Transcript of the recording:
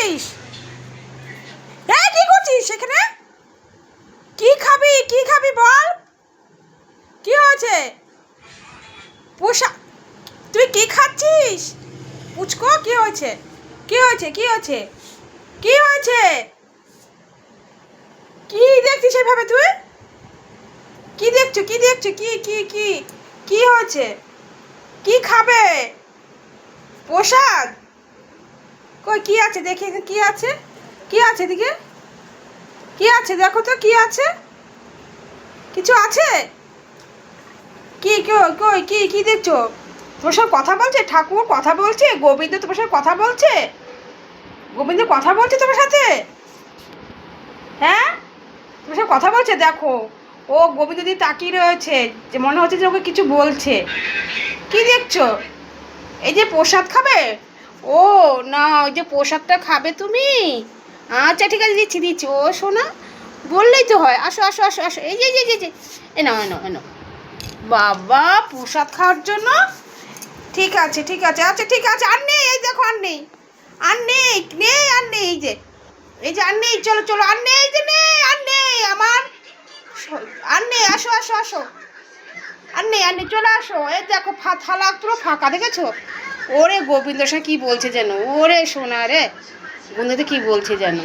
করছিস? হ্যাঁ, কি করছিস সেখানে? কি খাবি, কি খাবি বল? কি হয়েছে? পোষা তুই কি খাচ্ছিস? পুচকো, কি হয়েছে? কি হয়েছে? কি হয়েছে? কি হয়েছে? কি দেখছিস এভাবে তুই? কি দেখছো? কি দেখছো? কি কি কি কি হয়েছে? কি খাবে? পোশাক? কই কি আছে দেখি, কি আছে? কি আছে দিকে? কি আছে দেখো তো, কি আছে? কিছু আছে? কি কই কই কি কি দেখছো? তোমার সঙ্গে কথা বলছে ঠাকুর? কথা বলছে গোবিন্দ? তোমার সাথে কথা বলছে? গোবিন্দ কথা বলছে তোমার সাথে? হ্যাঁ, তোমার সাথে কথা বলছে? দেখো, ও গোবিন্দ দিয়ে তাকিয়ে রয়েছে, যে মনে হচ্ছে যে ওকে কিছু বলছে। কি দেখছো? এই যে প্রসাদ খাবে? ও না, ওই যে প্রসাদটা খাবে তুমি? আচ্ছা ঠিক আছে, দিচ্ছি দিচ্ছি। ও শোনা, বললেই তো হয়। আসো আসো আসো আসো, এই যে এই যে এই যে, এ নাও এ নাও এ নাও। বাবা, প্রসাদ খাওয়ার জন্য? ঠিক আছে ঠিক আছে, আচ্ছা ঠিক আছে। আর নেই, এই দেখো আর নেই, আর নেই, নেই আর নেই, এই যে এই যে আর নেই। চলো চলো, আর নেই, এই যে নেই, আর নেই আমার, আর নেই। আসো আসো আসো, আর নেই আর নেই, চলে আসো। এই দেখো থালা পুরো ফাঁকা, দেখেছো? ওরে গোবিন্দ সে কি বলছে যেন, ওরে সোনা রে, গোবিন্দতে কি বলছে যেন।